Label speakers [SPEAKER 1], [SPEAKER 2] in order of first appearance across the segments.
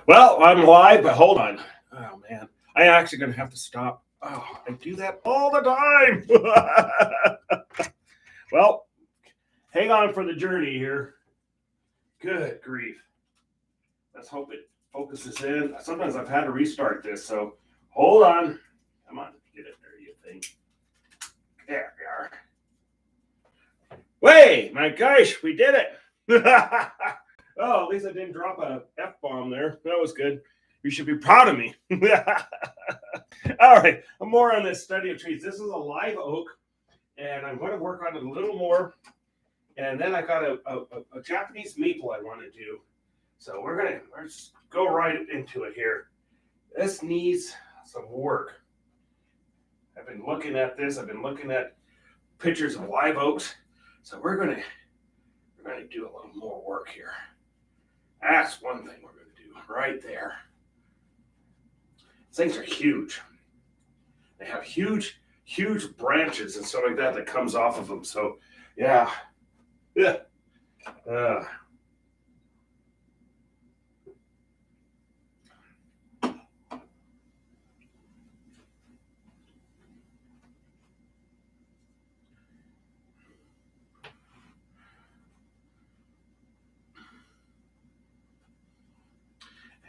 [SPEAKER 1] Well, I'm live, but hold on. Oh man, I actually gonna have to stop. Oh, I do that all the time. Well, hang on for the journey here. Good grief. Let's hope it focuses in. Sometimes I've had to restart this, so hold on. Come on, get it there, you think. There we are. Way, my gosh, we did it. Oh, at least I didn't drop a F bomb there. That was good. You should be proud of me. All right, more on this study of trees. This is a live oak, and I'm going to work on it a little more. And then I got a Japanese maple I want to do. So let's go right into it here. This needs some work. I've been looking at this. I've been looking at pictures of live oaks. So we're gonna do a little more work here. That's one thing we're gonna do right there. Things are huge. They have huge branches and stuff like that that comes off of them. So, yeah. Uh,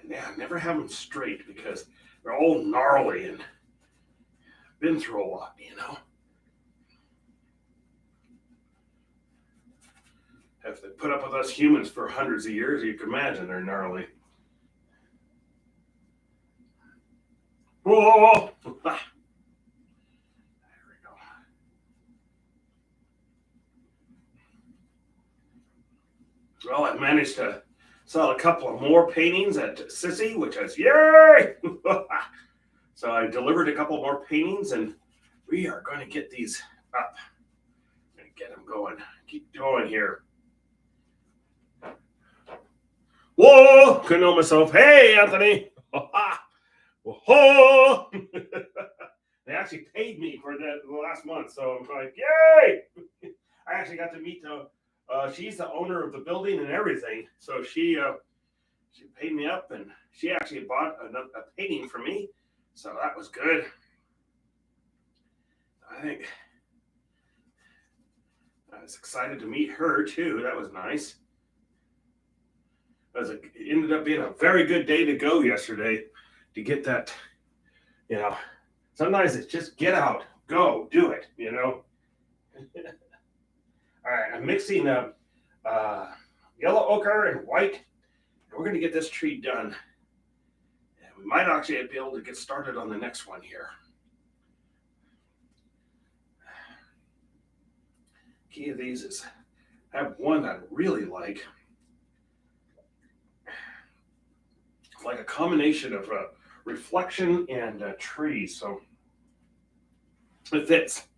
[SPEAKER 1] and yeah, I never have them straight because they're all gnarly and been through a lot. If they put up with us humans for hundreds of years, you can imagine they're gnarly. Whoa! There we go. Well, I managed to sell a couple of more paintings at Sissy, which is yay! So I delivered a couple more paintings, and we are going to get these up and get them going. Keep going here. Whoa! Couldn't know myself. Hey, Anthony! Whoa! They actually paid me for the last month, so I'm like, yay! I actually got to meet she's the owner of the building and everything, so she paid me up, and she actually bought a painting for me, so that was good. I think I was excited to meet her too. That was nice. It ended up being a very good day to go yesterday to get that. You know, sometimes it's just get out, go, do it. All right, I'm mixing yellow ochre and white. And we're going to get this tree done. And we might actually be able to get started on the next one here. Key of these is I have one that I really like a combination of reflection and tree, so it fits.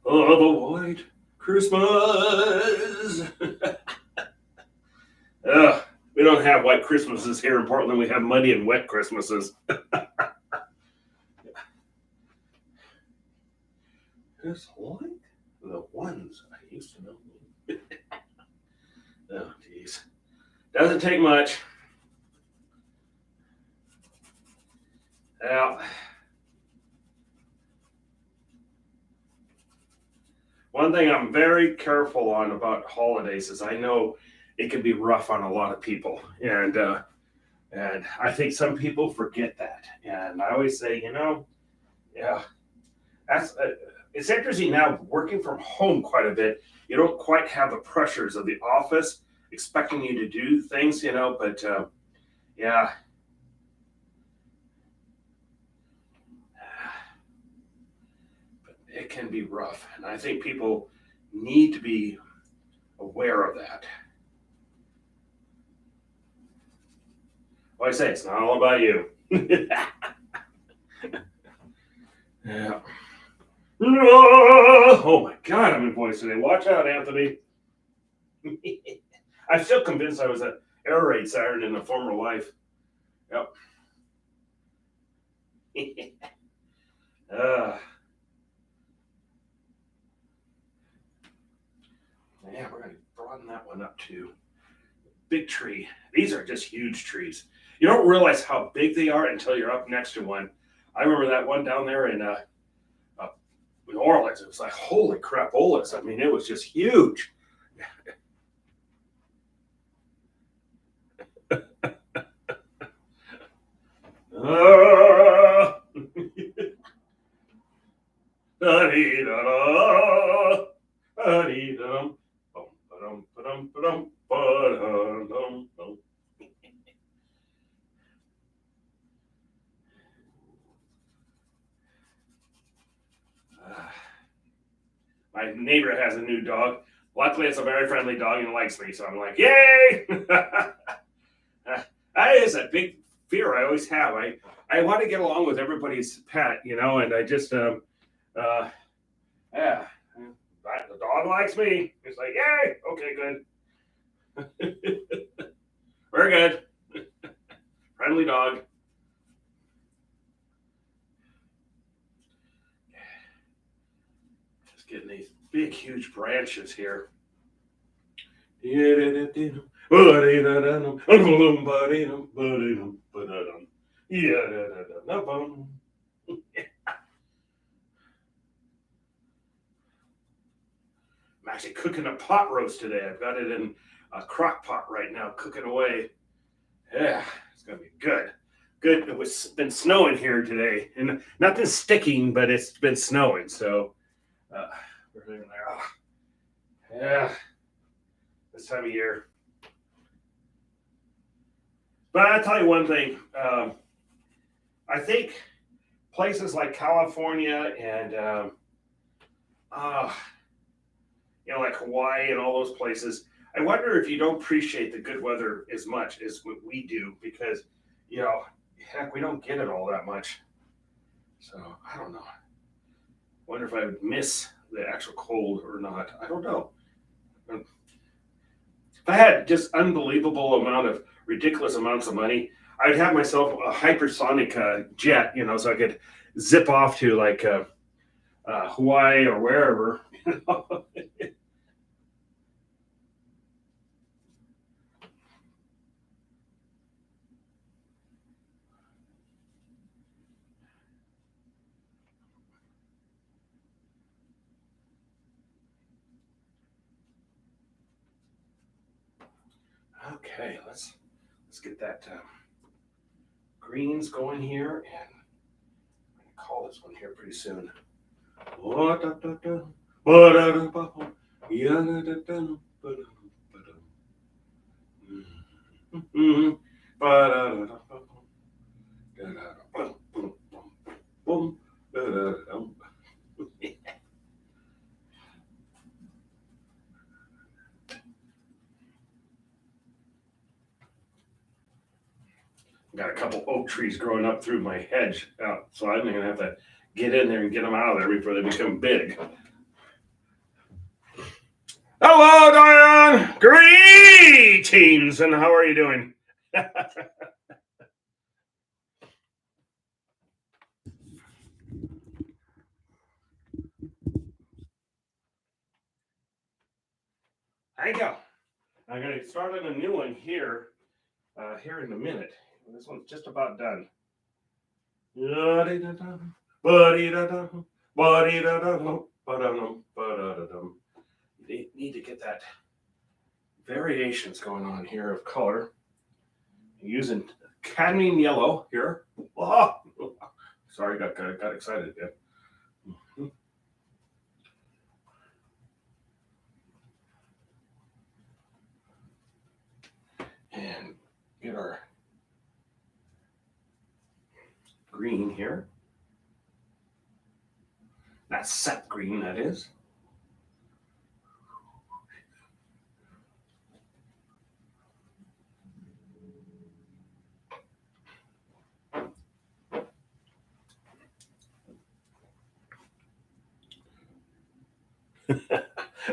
[SPEAKER 1] Oh, the white Christmas. We don't have white Christmases here in Portland. We have muddy and wet Christmases. Just like the ones I used to know. Oh, geez. Doesn't take much. Now, one thing I'm very careful on about holidays is I know it can be rough on a lot of people, and I think some people forget that. And I always say, yeah, that's it's interesting now working from home quite a bit. You don't quite have the pressures of the office expecting you to do things, but yeah. But it can be rough, and I think people need to be aware of that. Like I say, it's not all about you. Yeah. Oh my God, I'm in voice today. Watch out, Anthony. I'm still convinced I was an air raid siren in a former life. Yep. uh, Yeah, we're going to broaden that one up too. Big tree. These are just huge trees. You don't realize how big they are until you're up next to one. I remember that one down there in New Orleans. It was like, holy crapolas. I mean, it was just huge. My neighbor has a new dog. Luckily, it's a very friendly dog and likes me, so I'm like, yay! That is a big fear I always have. I want to get along with everybody's pet, and I just, yeah, the dog likes me. It's like, yay! Okay, good. We're good. Friendly dog. Just getting these big, huge branches here. I'm actually cooking a pot roast today. I've got it in a crock pot right now, cooking away. Yeah, it's gonna be good. Good. It was been snowing here today, and nothing sticking, but it's been snowing. So, we're living there. Oh, yeah, this time of year. But I'll tell you one thing. I think places like California and uh, like Hawaii and all those places. I wonder if you don't appreciate the good weather as much as what we do because, you know, heck, we don't get it all that much. So I don't know. Wonder if I would miss the actual cold or not. I don't know. If I had just unbelievable amount of ridiculous amounts of money, I'd have myself a hypersonic jet, so I could zip off to like Hawaii or wherever. Okay, let's get that greens going here, and I'm gonna call this one here pretty soon. Got a couple oak trees growing up through my hedge out, so I'm gonna have to get in there and get them out of there before they become big. Hello, Diane. Greetings, and how are you doing? Thank you. I'm gonna start on a new one here, here in a minute. This one's just about done. Need to get that variations going on here of color. I'm using cadmium yellow here. Oh, sorry, got excited again. And get our green here. That's sap green, that is.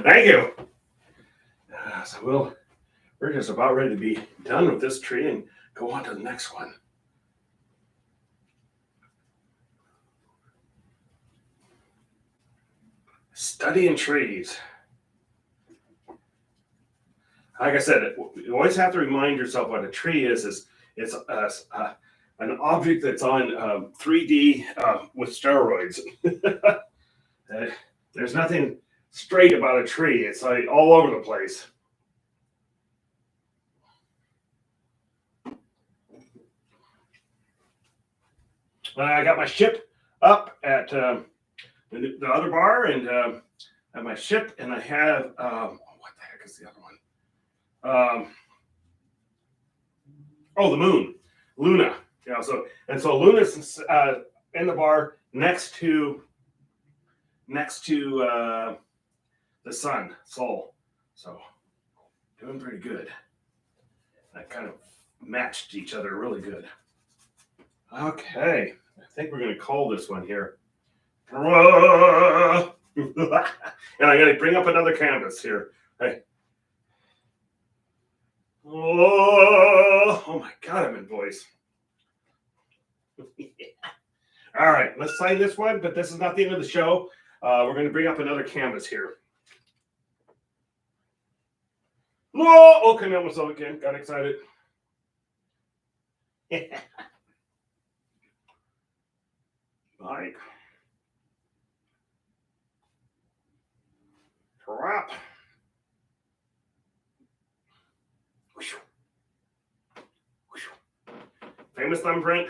[SPEAKER 1] Thank you. So we're just about ready to be done with this tree and go on to the next one. Studying trees. like I said, you always have to remind yourself what a tree is. It's an object that's on 3D with steroids. There's nothing straight about a tree. It's like all over the place. I got my ship up at the other bar, and at my ship, and I have what the heck is the other one? Oh, the moon, Luna. Yeah. So Luna's in the bar next to the sun, Sol. So doing pretty good. That kind of matched each other really good. Okay, I think we're gonna call this one here. And I'm gonna bring up another canvas here. Hey. Oh my God, I'm in voice. All right, let's sign this one, but this is not the end of the show. We're going to bring up another canvas here. Whoa! Okay, that was all again. Got excited. Mike. Crap. Famous thumbprint.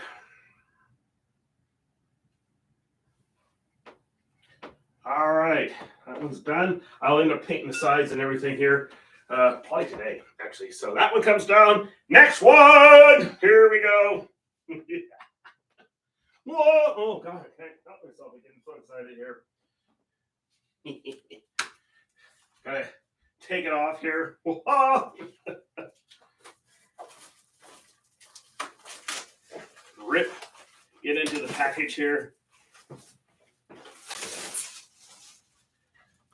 [SPEAKER 1] All right, that one's done. I'll end up painting the sides and everything here, probably today, actually. So that one comes down. Next one. Here we go. Whoa! Oh God, I can't help myself. I'm getting so excited here. Gotta take it off here. Whoa. Rip. Get into the package here.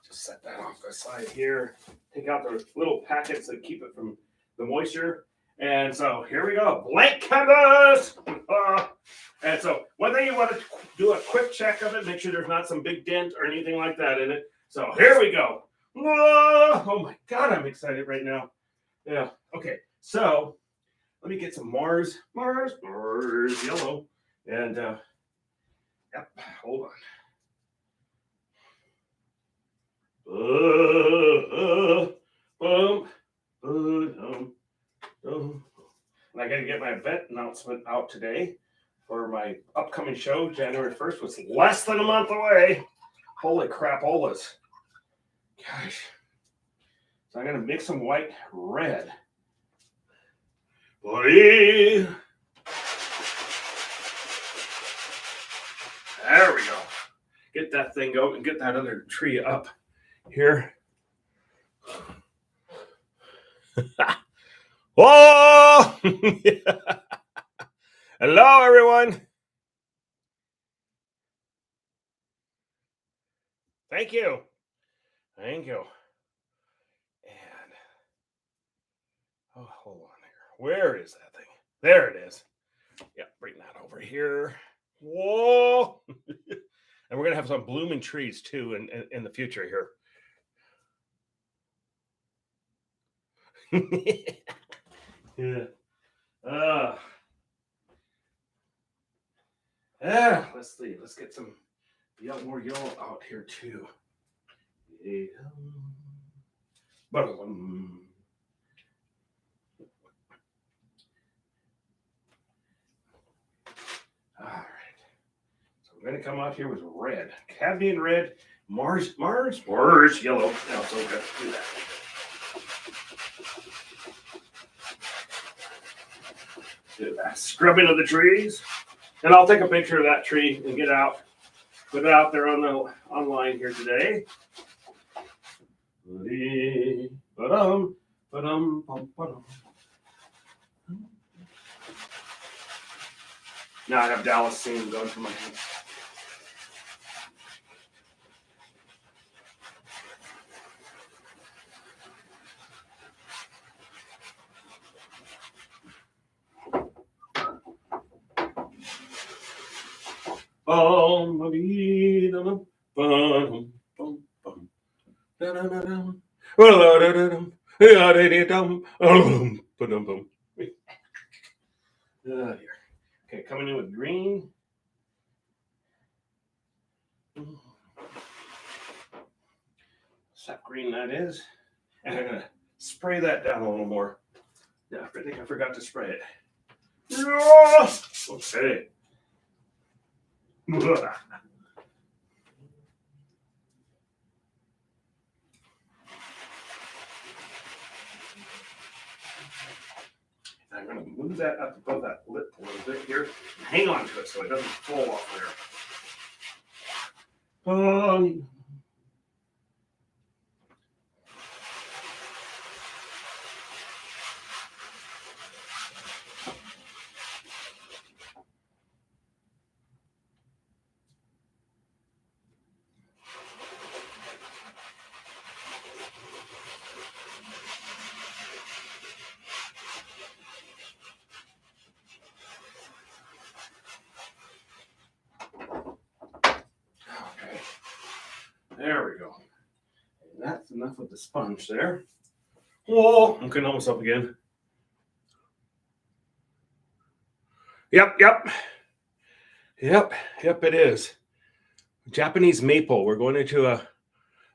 [SPEAKER 1] Set that off the side here. Take out the little packets that keep it from the moisture. And so here we go. Blank canvas. And so one thing you want to do a quick check of it, make sure there's not some big dent or anything like that in it. So here we go. Oh my God, I'm excited right now. Yeah. Okay. So let me get some Mars yellow. And yep, hold on. And I got to get my event announcement out today for my upcoming show, January 1st, was less than a month away. Holy crap, all this. Gosh. So I'm going to mix some white red. Buddy. There we go. Get that thing going and get that other tree up here. Whoa! Hello, everyone. Thank you. Thank you. And oh, hold on here. Where is that thing? There it is. Yeah, bring that over here. Whoa! And we're gonna have some blooming trees too in the future here. Yeah. Yeah. Let's see. Let's get some more yellow out here too. Yeah. All right. So we're gonna come out here with red, cadmium red, Mars yellow. Now so good. Do that. Do that scrubbing of the trees, and I'll take a picture of that tree and put it out there on the online here today. Now I have Dallas singing going through my head. Okay, coming in with green. Sap green that is. And I'm gonna spray that down a little more. Yeah, I think I forgot to spray it. Okay. I'm going to move that up above that lip a little bit here. Hang on to it so it doesn't fall off there. Okay. There we go. And that's enough of the sponge there. Oh, I'm cutting almost up again. Yep, it is. Japanese maple. We're going into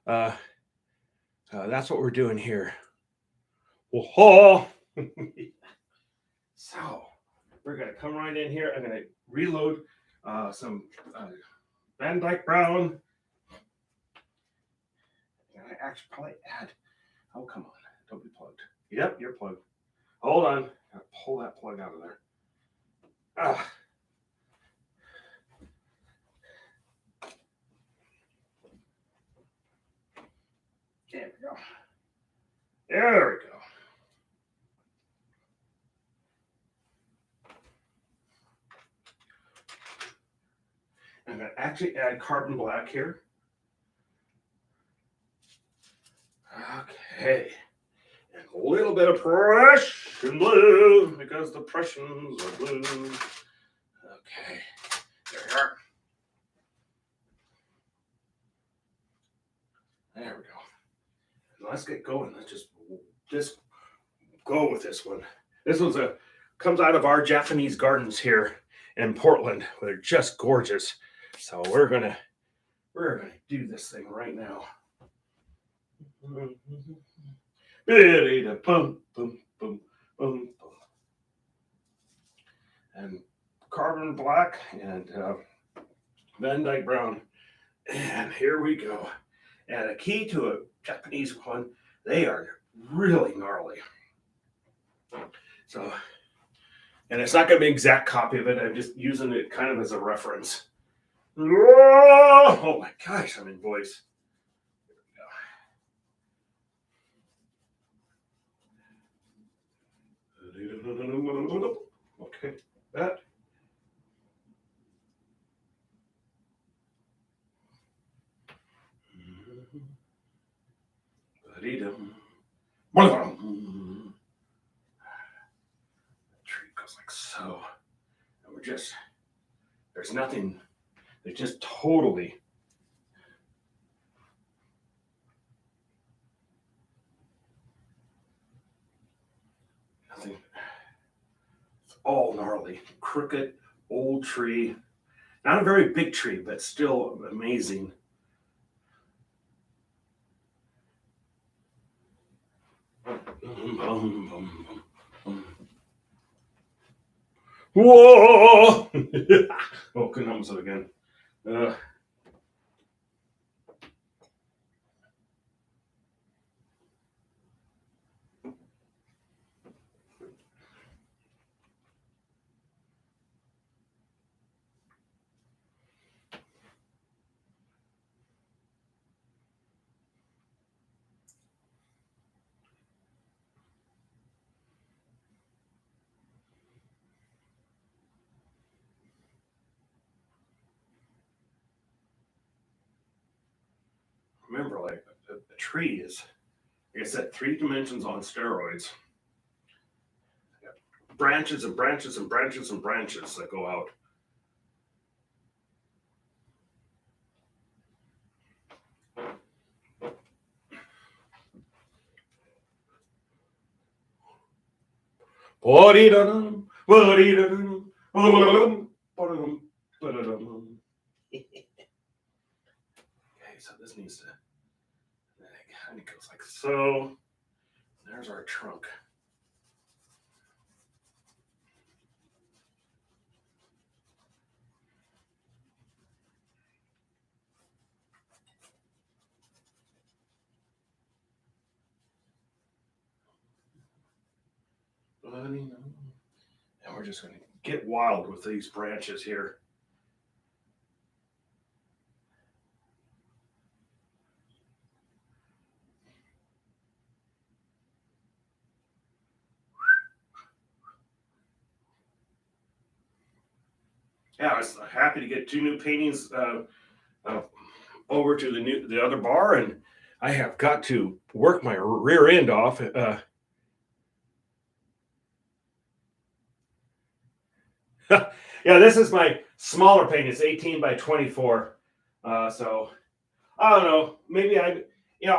[SPEAKER 1] that's what we're doing here. Oh. So, we're going to come right in here. I'm going to reload some Van Dyke Brown. And I actually probably add, oh, come on. Don't be plugged. Yep, you're plugged. Hold on. Gotta pull that plug out of there. Ah. There we go. There we go. I'm going to actually add carbon black here. Okay. And a little bit of Prussian blue because the Prussians are blue. Okay. There we are. There we go. And let's get going. Let's just go with this one. This one's comes out of our Japanese gardens here in Portland. They're just gorgeous. So we're gonna do this thing right now. And carbon black and Van Dyke Brown. And here we go. And a key to a Japanese one, they are really gnarly. So, and it's not going to be an exact copy of it. I'm just using it kind of as a reference. Oh my gosh, I'm in voice. Okay, that. The tree goes like so. And we're just, there's nothing, there's just totally. Nothing. It's all gnarly, crooked, old tree. Not a very big tree, but still amazing. Whoa! Oh, couldn't almost it again. Remember, like a tree is, like I said, 3 dimensions on steroids. Branches and branches and branches and branches that go out. Ba-dee-da-dum, ba-dee-da-dum, ba-dum, ba-dum, ba-da-dum. Okay, so this needs to, and it goes like so. There's our trunk. And we're just going to get wild with these branches here. Yeah, I was happy to get two new paintings uh, over to the other bar, and I have got to work my rear end off. Yeah, this is my smaller paint. It's 18 by 24. So I don't know. Maybe I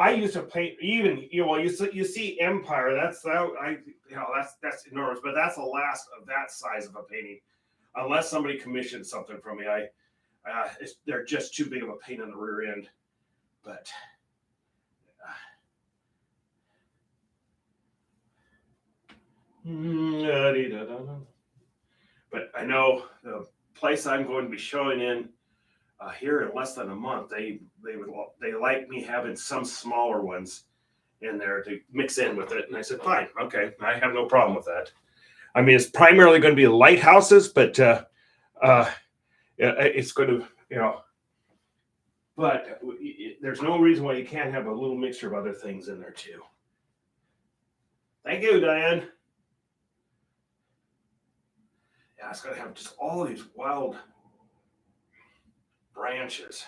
[SPEAKER 1] used to paint even, well, you see Empire. That's that I, that's enormous, but that's the last of that size of a painting. Unless somebody commissioned something from me, they're just too big of a pain on the rear end. But but I know the place I'm going to be showing in here in less than a month. They like me having some smaller ones in there to mix in with it, and I said, fine, okay, I have no problem with that. I mean, it's primarily going to be lighthouses, but it's going to, but there's no reason why you can't have a little mixture of other things in there too. Thank you, Diane. Yeah, it's going to have just all these wild branches.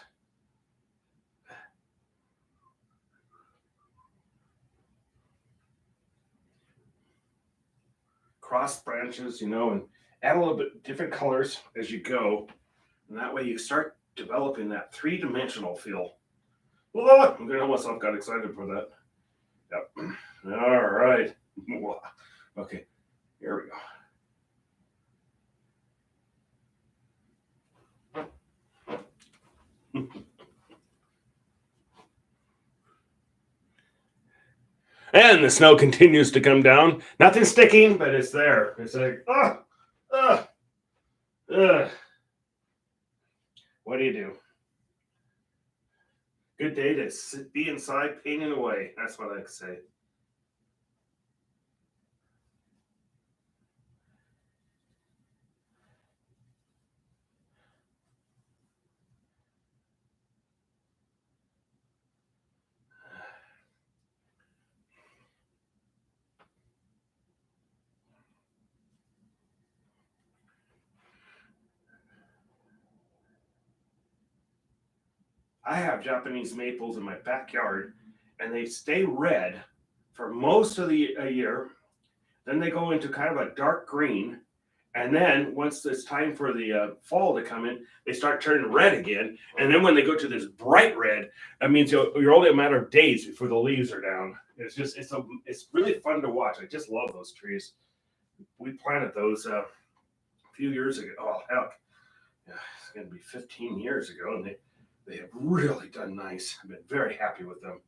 [SPEAKER 1] Cross branches, and add a little bit different colors as you go. And that way you start developing that three-dimensional feel. Oh, I'm getting myself got excited for that. Yep. All right. Okay, here we go. And the snow continues to come down. Nothing sticking, but it's there. It's like, what do you do? Good day to be inside painting away. That's what I say. I have Japanese maples in my backyard, and they stay red for most of the a year. Then they go into kind of a dark green, and then once it's time for the fall to come in, they start turning red again. And then when they go to this bright red, that means you're only a matter of days before the leaves are down. It's really fun to watch. I just love those trees. We planted those a few years ago. Oh heck, yeah, it's going to be 15 years ago, and they have really done nice. I've been very happy with them.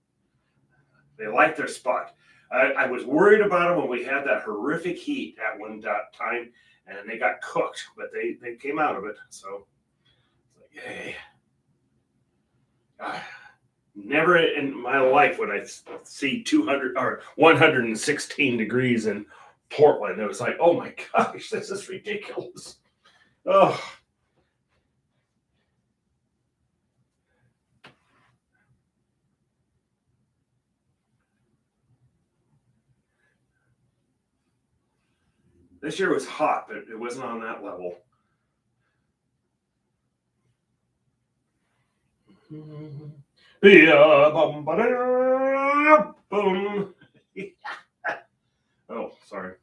[SPEAKER 1] They like their spot. I was worried about them when we had that horrific heat at one time, and they got cooked, but they came out of it. So, yay! Never in my life would I see 200 or 116 degrees in Portland. It was like, oh my gosh, this is ridiculous. Oh. This year was hot, but it wasn't on that level. Boom. Oh, sorry.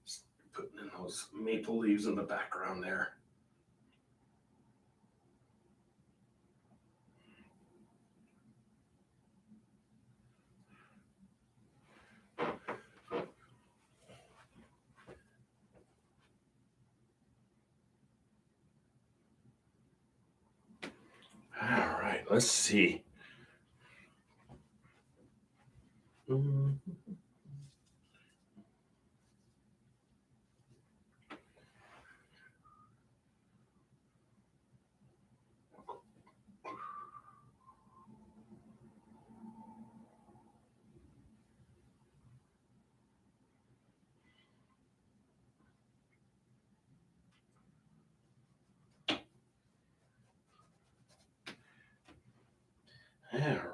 [SPEAKER 1] Just putting in those maple leaves in the background there. Let's see.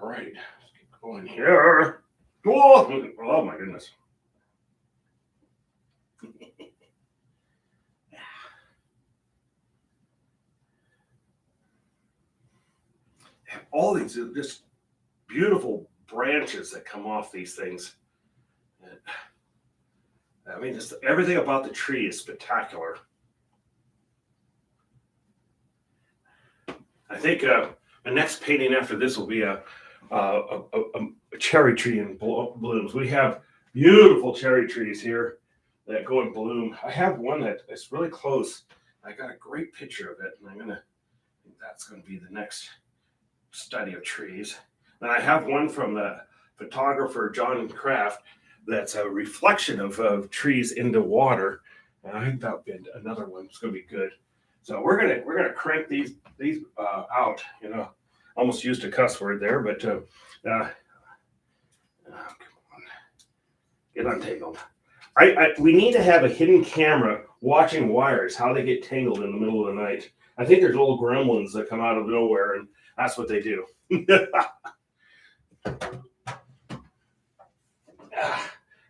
[SPEAKER 1] All right, let's keep going here. Oh my goodness. All these just beautiful branches that come off these things. I mean, just everything about the tree is spectacular. I think the next painting after this will be a cherry tree in blooms. We have beautiful cherry trees here that go in bloom. I have one that is really close. I got a great picture of it, and I think that's gonna be the next study of trees. And I have one from the photographer John Kraft that's a reflection of trees into water. And I think that'll be another one. It's gonna be good. So we're gonna crank these out. You know, almost used a cuss word there, but come on, get untangled. We need to have a hidden camera watching wires, how they get tangled in the middle of the night. I think there's little gremlins that come out of nowhere, and that's what they do.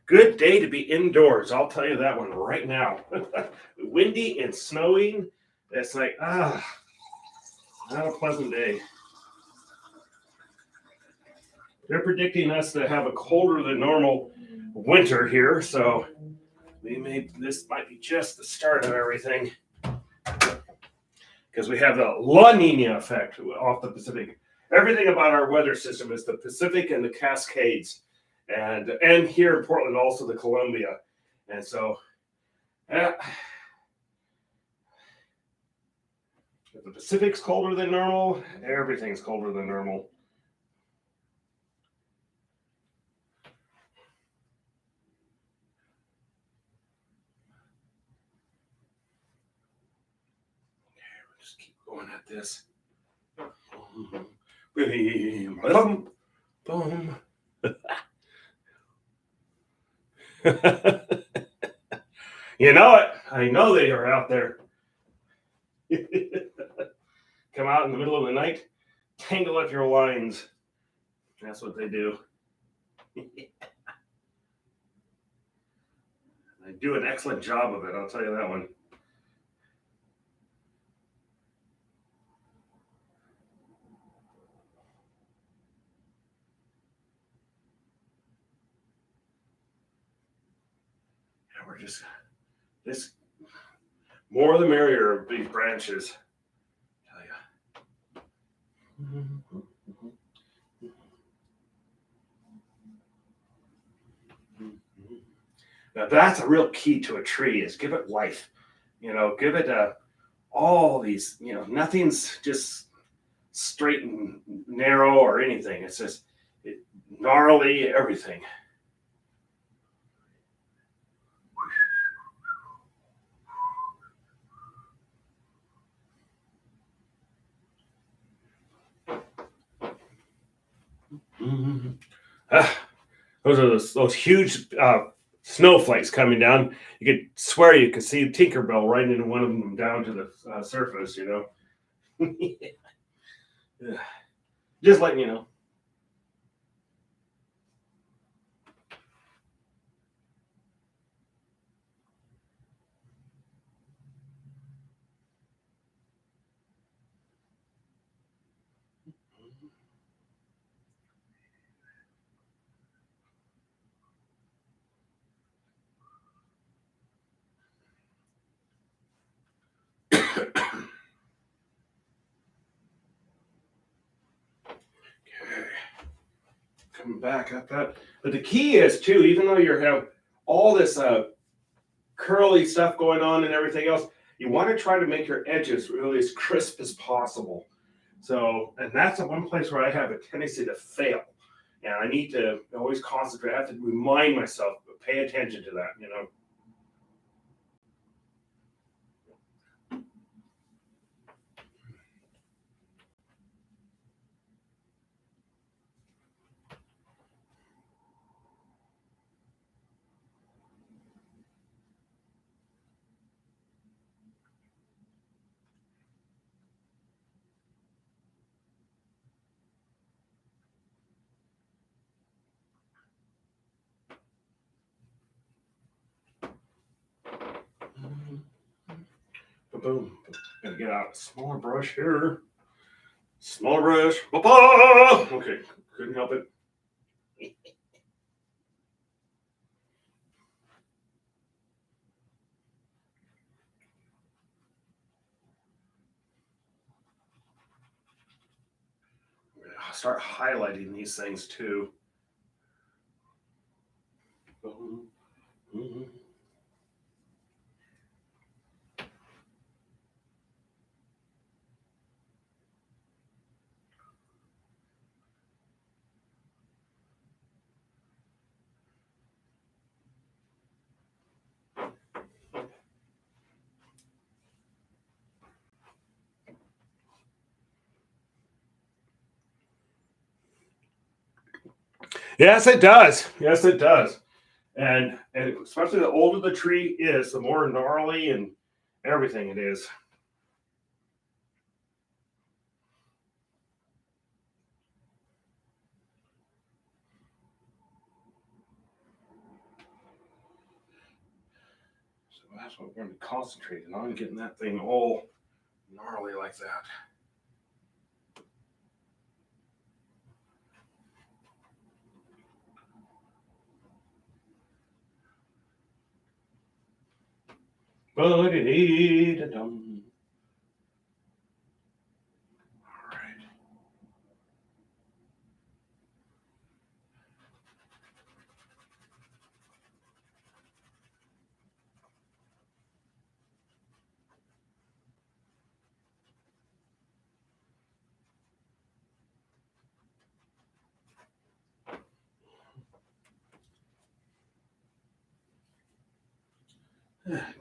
[SPEAKER 1] Good day to be indoors. I'll tell you that one right now. Windy and snowing. It's like, not a pleasant day. They're predicting us to have a colder than normal winter here, so this might be just the start of everything. Because we have the La Nina effect off the Pacific. Everything about our weather system is the Pacific and the Cascades. And here in Portland, also the Columbia. And so, if the Pacific's colder than normal, everything's colder than normal. Okay, we'll just keep going at this. Boom. Boom. You know it. I know they are out there. Come out in the middle of the night, tangle up your lines. That's what they do. They do an excellent job of it, I'll tell you that one. Yeah, we're just this more the merrier of these branches. I tell you. Now that's a real key to a tree is give it life. You know, give it all these, you know, nothing's just straight and narrow or anything. It's just gnarly, everything. Mm-hmm. Those are those huge snowflakes coming down. You could swear you could see Tinkerbell right into one of them down to the surface, you know. Just letting you know. Coming back up that. But the key is too, even though you have all this curly stuff going on and everything else, you want to try to make your edges really as crisp as possible. So, and that's the one place where I have a tendency to fail. And I need to always concentrate. I have to remind myself, pay attention to that, you know. Boom. Gotta get out a smaller brush here. Smaller brush. Ba-ba! Okay, couldn't help it. I'll start highlighting these things too. Yes, it does. Yes, it does. And especially the older the tree is, the more gnarly and everything it is. So that's what we're going to concentrate on, getting that thing all gnarly like that. Ba-dee-dee-da-dum. All right.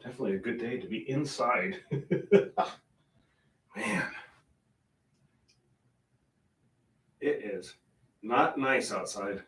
[SPEAKER 1] Definitely a good day to be inside. Man, it is not nice outside.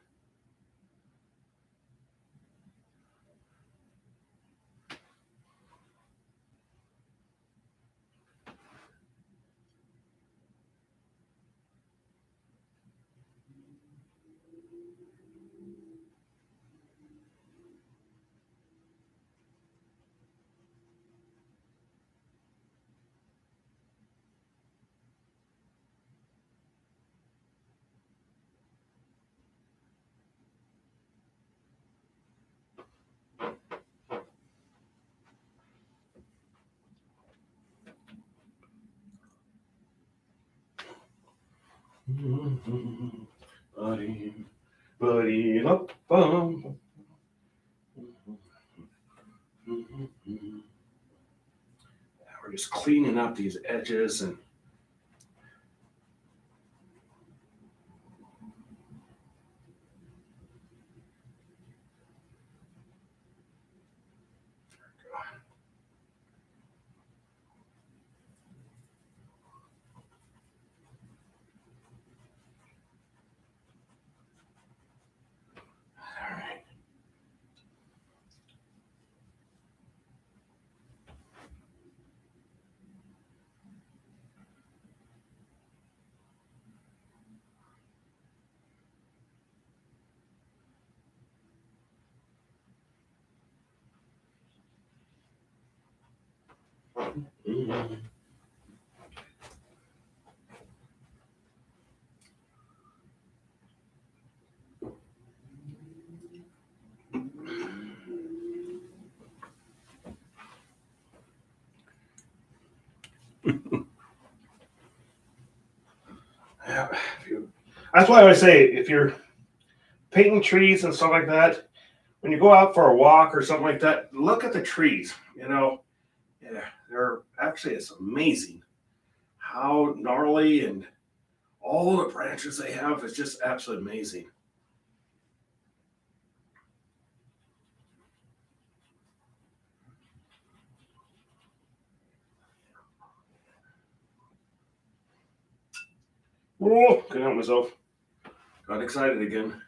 [SPEAKER 1] Buddy, buddy, bum. We're just cleaning up these edges and all right. Yeah, that's why I always say if you're painting trees and stuff like that, when you go out for a walk or something like that, look at the trees. You know, yeah, they're actually it's amazing how gnarly and All the branches they have is just absolutely amazing. Oh, couldn't help myself. Got excited again.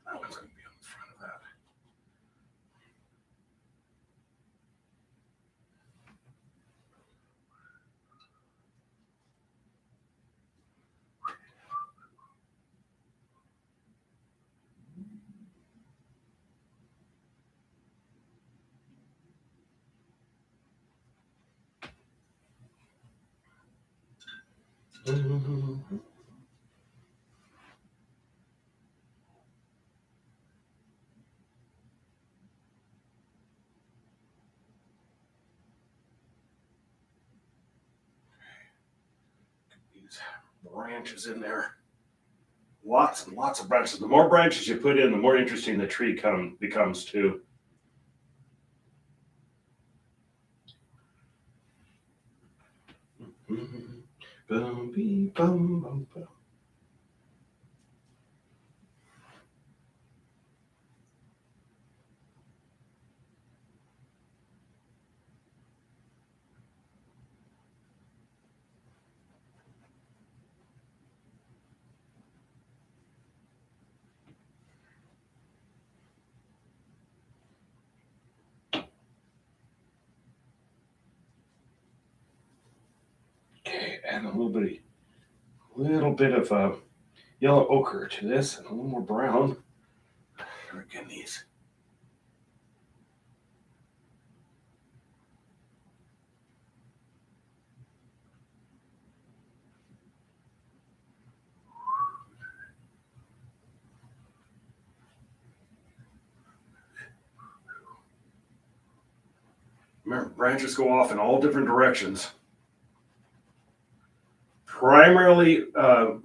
[SPEAKER 1] That one's going to be on the front of that. These branches in there. Lots and lots of branches. The more branches you put in, the more interesting the tree becomes too. Bum, bee, bum, bum, bum. Okay, add a little bit of yellow ochre to this, and a little more brown. We're getting these. Remember, branches go off in all different directions. Primarily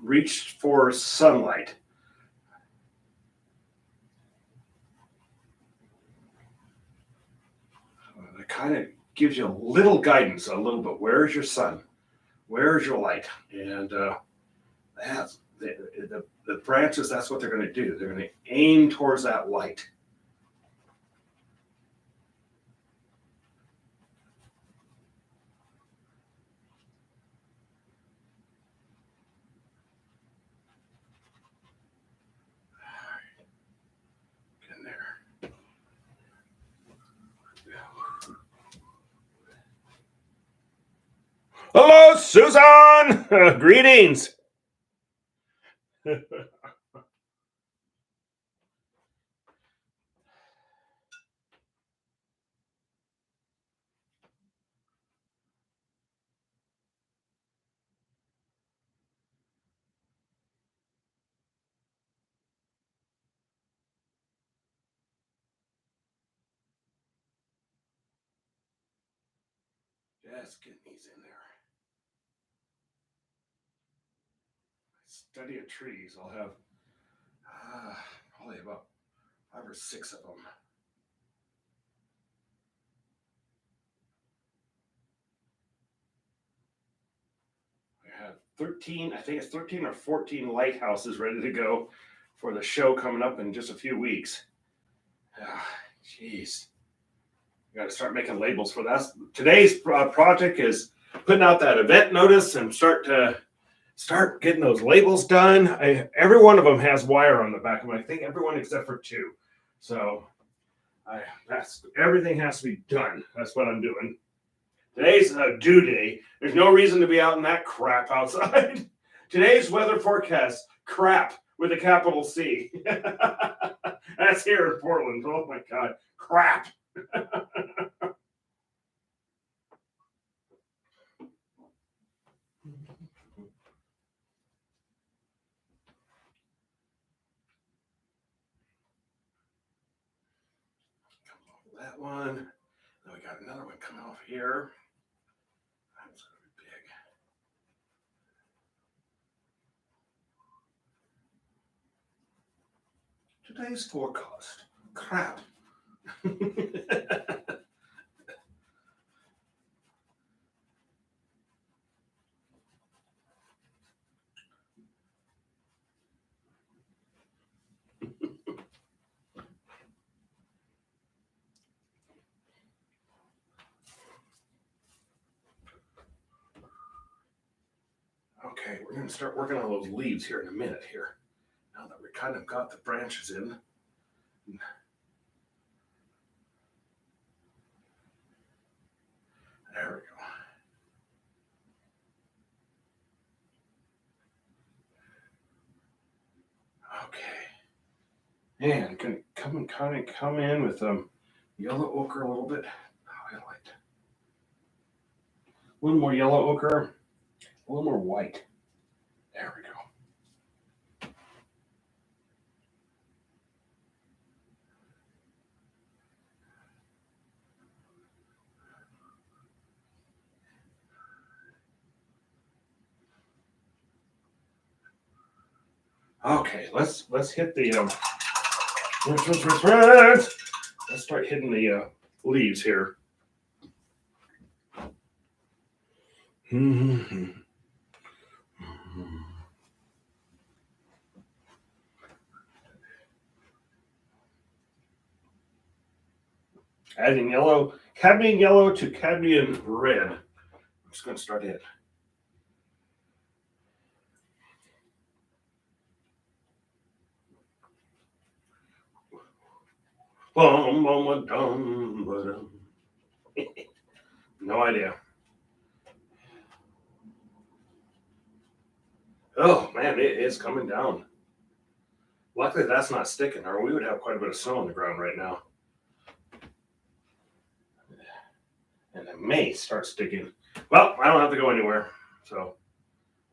[SPEAKER 1] reached for sunlight. It kind of gives you a little guidance, a little bit. Where's your sun? Where's your light? And that's the branches. That's what they're going to do. They're going to aim towards that light. Get in there. Hello, Susan. Greetings. Just getting these in there. Study of trees. I'll have probably about 5 or 6 of them. I have 13, I think it's 13 or 14 lighthouses ready to go for the show coming up in just a few weeks. Jeez. Got to start making labels for that. Today's project is putting out that event notice and start getting those labels done. Every one of them has wire on the back of them. I think everyone except for 2. So that's everything has to be done. That's what I'm doing. Today's a due day. There's no reason to be out in that crap outside. Today's weather forecast, crap with a capital C. That's here in Portland. Oh my God, crap. That one. Then we got another one coming off here. That's gonna be big. Today's forecast. Crap. Okay, we're going to start working on those leaves here in a minute here. Now that we kind of got the branches in. There we go. Okay. And can come in with yellow ochre a little bit. Highlight. A little more yellow ochre. A little more white. There we go. Okay, let's hit the let's start hitting the leaves here. Adding yellow, cadmium yellow to cadmium red. I'm just going to start it. No idea. Oh man, it is coming down. Luckily, that's not sticking, or we would have quite a bit of snow on the ground right now. And it may start sticking. Well, I don't have to go anywhere, so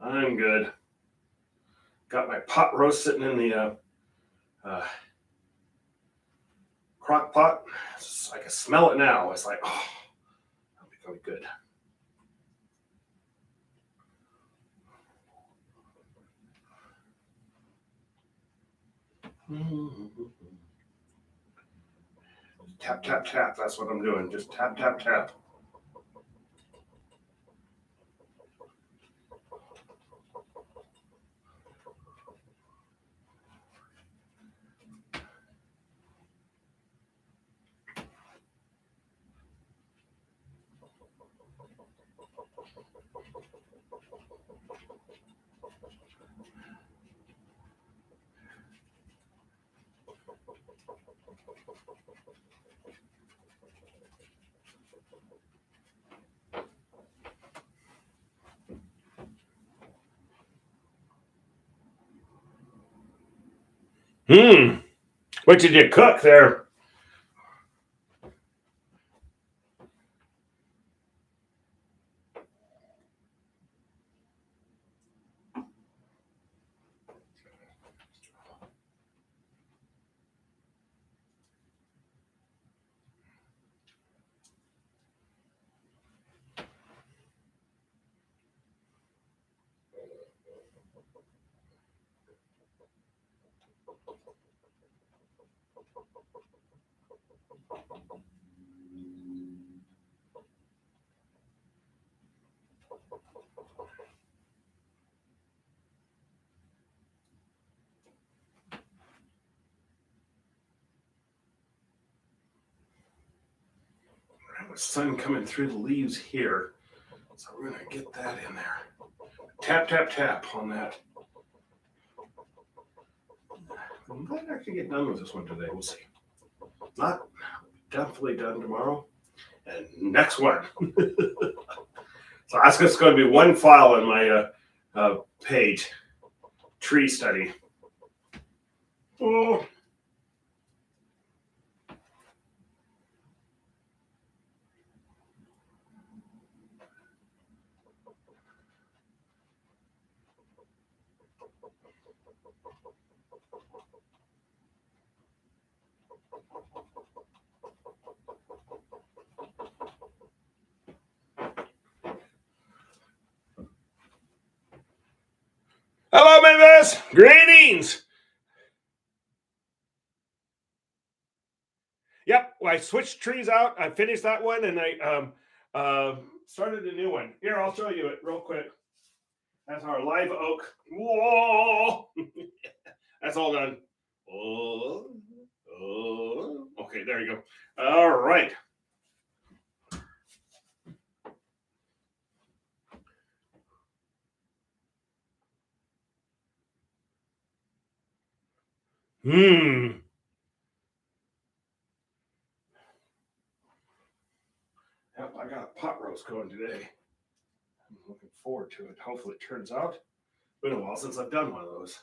[SPEAKER 1] I'm good. Got my pot roast sitting in the crock pot. I can smell it now. It's like, oh, that'll be really good. Tap, tap, tap. That's what I'm doing. Just tap, tap, tap. What did you cook there? The sun coming through the leaves here, so we're gonna get that in there. Tap, tap, tap on that. I might actually get done with this one today. We'll see. Not definitely done tomorrow. And next one. So that's just going to be one file in my page. Tree study. Oh. Hello, members. Greetings. Yep, I switched trees out. I finished that one, and I started a new one. Here, I'll show you it real quick. That's our live oak. Whoa! That's all done. Oh, oh. Okay, there you go. All right. Yep, I got a pot roast going today. I'm looking forward to it. Hopefully, it turns out. Been a while since I've done one of those.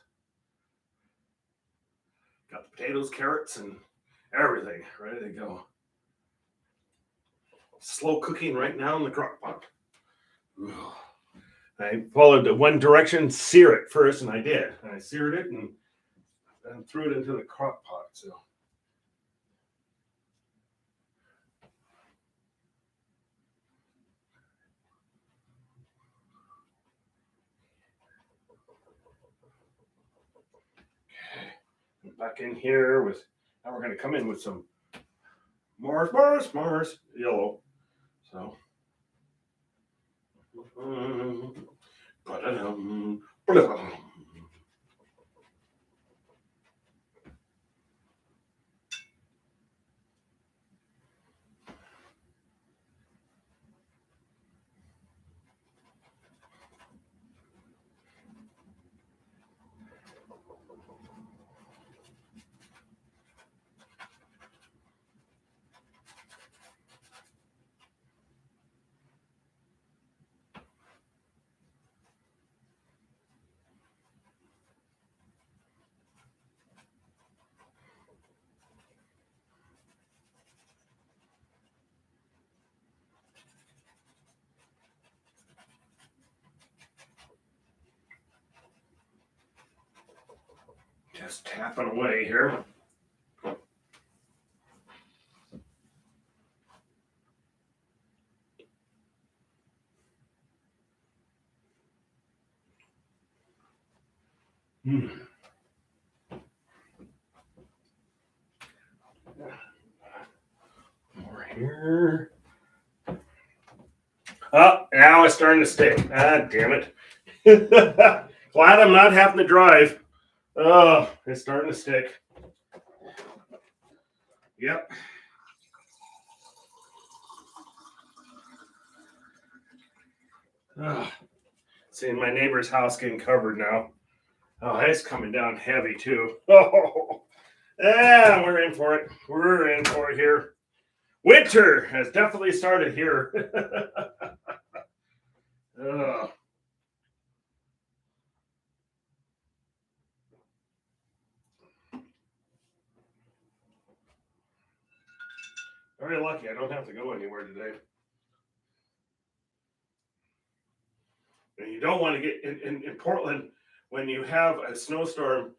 [SPEAKER 1] Got the potatoes, carrots, and everything ready to go. Slow cooking right now in the crock pot. I followed the one direction, sear it first, and I did. And I seared it and threw it into the crock pot. So. Okay. Back in here with, now we're going to come in with some Mars yellow. So. Just tapping away here. More here. Oh, now it's starting to stick. Ah, damn it. Glad I'm not having to drive. Oh, it's starting to stick. Yep. Oh, seeing my neighbor's house getting covered now. Oh, it's coming down heavy too. Oh, yeah, we're in for it. We're in for it here. Winter has definitely started here. Oh. Very lucky. I don't have to go anywhere today. And you don't want to get in Portland when you have a snowstorm.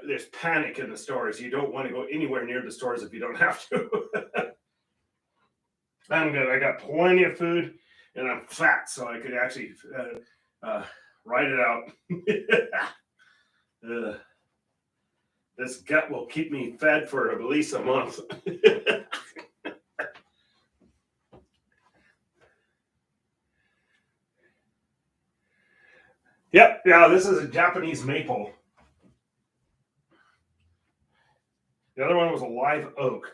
[SPEAKER 1] There's panic in the stores. You don't want to go anywhere near the stores if you don't have to. I'm good. I got plenty of food, and I'm fat, so I could actually ride it out. This gut will keep me fed for at least a month. Yep, yeah, this is a Japanese maple. The other one was a live oak.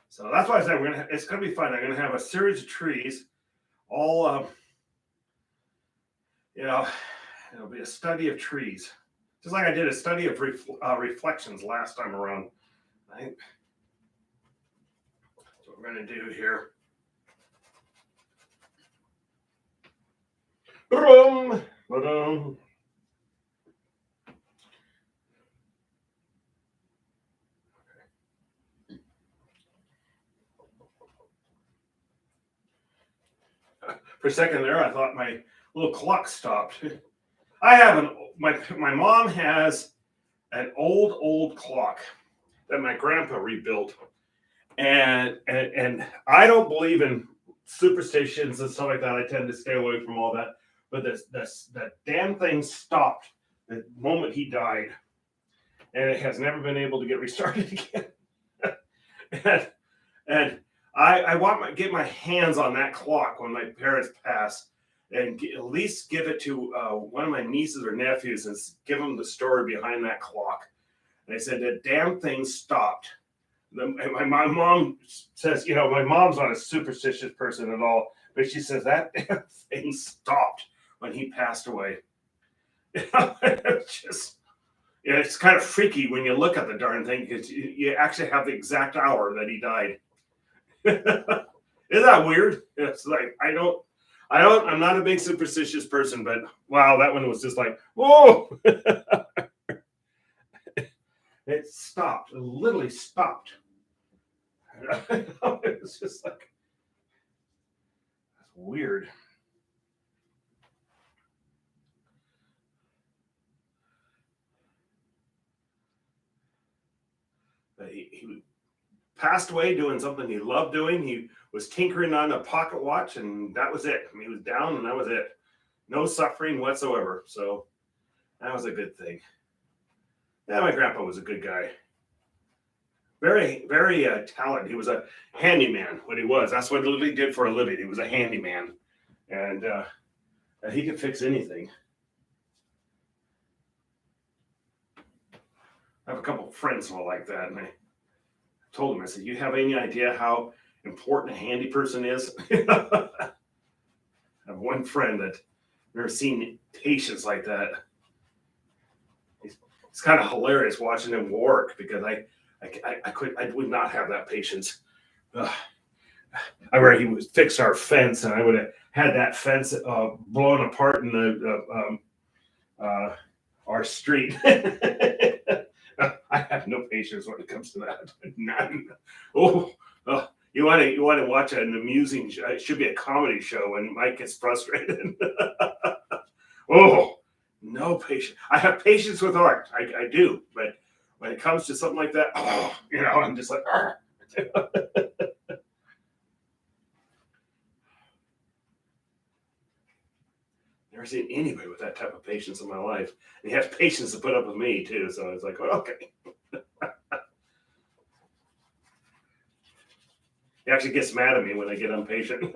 [SPEAKER 1] So that's why I said it's gonna be fun. I'm gonna have a series of trees, all it'll be a study of trees, just like I did a study of reflections last time around. Right? That's what we're gonna do here. Ba-dum, ba-dum. For a second there, I thought my little clock stopped. I have my mom has an old clock that my grandpa rebuilt, and I don't believe in superstitions and stuff like that. I tend to stay away from all that. But that damn thing stopped the moment he died, and it has never been able to get restarted again. And And I want to get my hands on that clock when my parents pass, and at least give it to one of my nieces or nephews and give them the story behind that clock. And I said, the damn thing stopped. My mom says, my mom's not a superstitious person at all, but she says that damn thing stopped when he passed away. It's just, it's kind of freaky when you look at the darn thing because you actually have the exact hour that he died. Isn't that weird? It's like I'm not a big superstitious person, but wow, that one was just like, whoa. It stopped. It literally stopped. It was just like, that's weird. But he passed away doing something he loved doing. He was tinkering on a pocket watch, and that was it. I mean, he was down, and that was it. No suffering whatsoever. So that was a good thing. Yeah, my grandpa was a good guy. Very, very talented. He was a handyman. What he was. That's what he did for a living. He was a handyman, and he could fix anything. I have a couple of friends who are like that, and I told him, I said, "You have any idea how important a handy person is?" I have one friend that never seen patients like that. It's kind of hilarious watching him work because I would not have that patience. I remember he would fix our fence, and I would have had that fence blown apart in the our street. I have no patience when it comes to that. None. You want to watch an amusing show. It should be a comedy show when Mike gets frustrated. No patience. I have patience with art. I do, but when it comes to something like that, I'm just like. Never seen anybody with that type of patience in my life. And he has patience to put up with me too. So it's like, okay. He actually gets mad at me when I get impatient.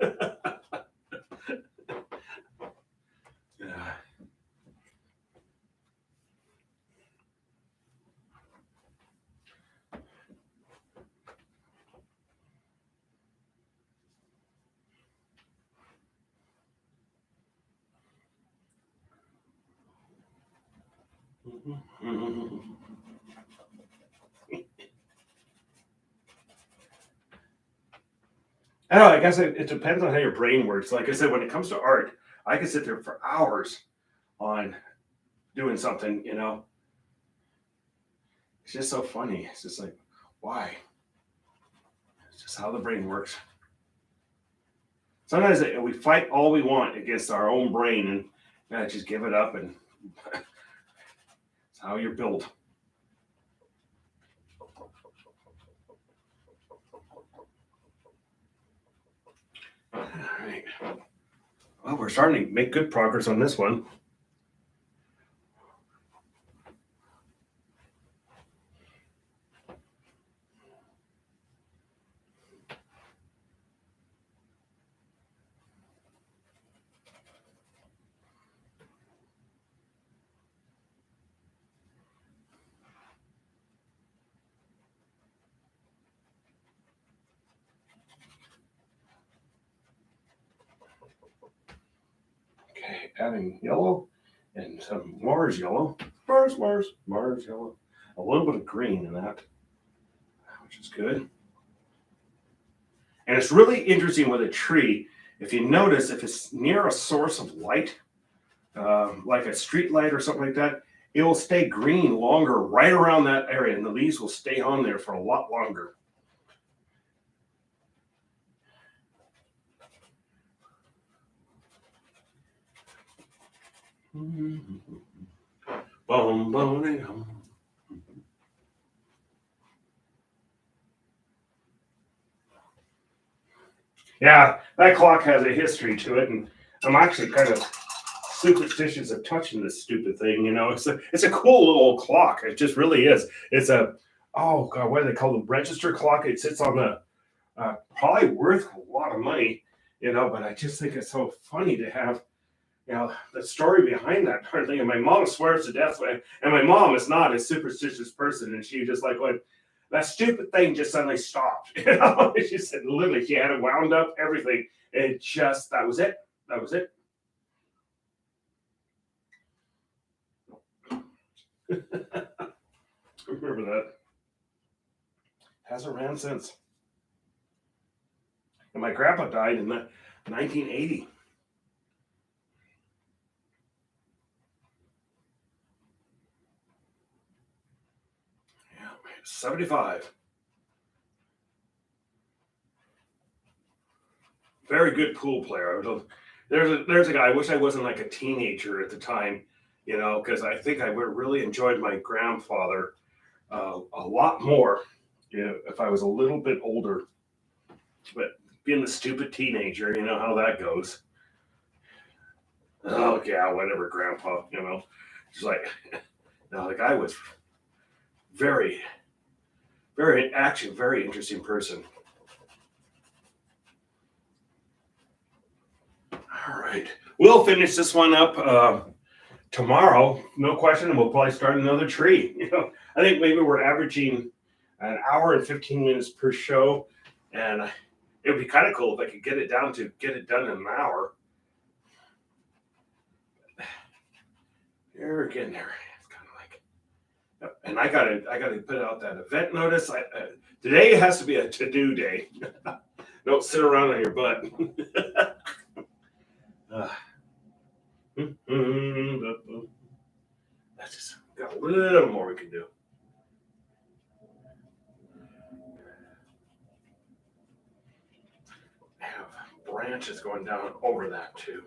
[SPEAKER 1] I don't know, I guess it depends on how your brain works. Like I said, when it comes to art, I can sit there for hours on doing something, It's just so funny. It's just like, why? It's just how the brain works. Sometimes we fight all we want against our own brain and just give it up, and it's how you're built. All right. Well, we're starting to make good progress on this one. Okay, adding yellow and some Mars yellow. Mars yellow. A little bit of green in that, which is good. And it's really interesting with a tree. If you notice, if it's near a source of light, like a street light or something like that, it will stay green longer right around that area, and the leaves will stay on there for a lot longer. Boom, boom, yeah, that clock has a history to it, and I'm actually kind of superstitious of touching this stupid thing. It's a cool little clock. It just really is. It's a, oh god, what do they call the register clock? It sits on the Probably worth a lot of money, but I just think it's so funny to have, the story behind that kind of thing. And my mom swears to death, and my mom is not a superstitious person, and she just like went, that stupid thing just suddenly stopped. She said literally she had it wound up, everything. It just, that was it. That was it. Remember that. Hasn't ran since. And my grandpa died in 1980. Yeah, 75. Very good pool player. There's a guy. I wish I wasn't like a teenager at the time, because I think I would have really enjoyed my grandfather a lot more, if I was a little bit older. But being the stupid teenager, you know how that goes. Oh yeah, whatever, grandpa. It's like, no, the guy was very, very, actually, very interesting person. All right, we'll finish this one up tomorrow, no question. We'll probably start another tree. I think maybe we're averaging an hour and 15 minutes per show, and it would be kind of cool if I could get it done in an hour. You're getting there. It's kind of like, and I gotta put out that event notice. Today has to be a to-do day. Don't sit around on your butt. That's just got a little more we can do. I have branches going down over that too.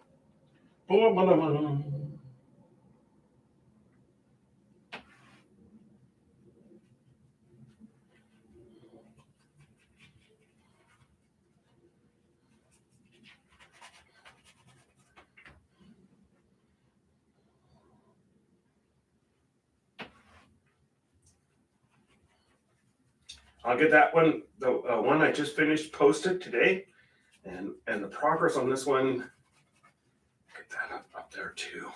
[SPEAKER 1] I'll get that one, the one I just finished, posted today, and the progress on this one. Get that up there too.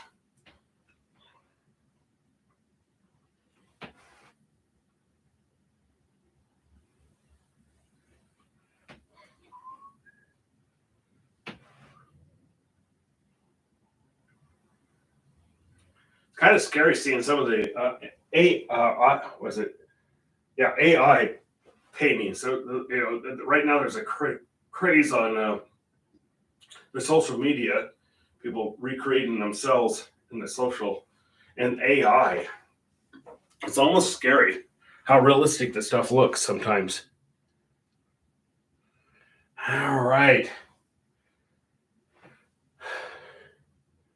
[SPEAKER 1] It's kind of scary seeing some of the AI painting. So right now there's a craze on the social media, people recreating themselves in the social and AI. It's almost scary how realistic this stuff looks sometimes. All right.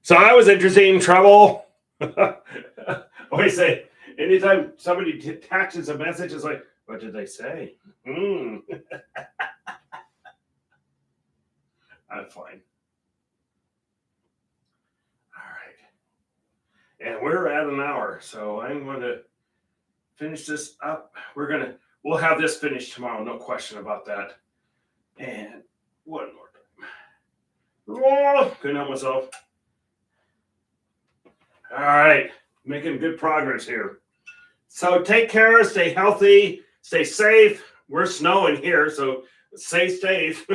[SPEAKER 1] So that was interesting. Trouble. Always say, anytime somebody attaches a message, it's like, what did they say? I'm fine. All right. And we're at an hour, so I'm going to finish this up. We'll have this finished tomorrow, no question about that. And one more time. Oh, couldn't help myself. All right, making good progress here. So take care, stay healthy, stay safe. We're snowing here, so stay safe.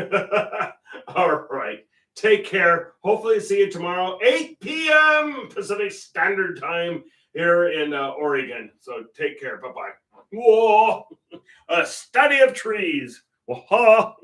[SPEAKER 1] All right, take care. Hopefully see you tomorrow, 8 p.m. Pacific Standard Time here in Oregon. So take care. Bye-bye. Whoa, a study of trees. Whoa.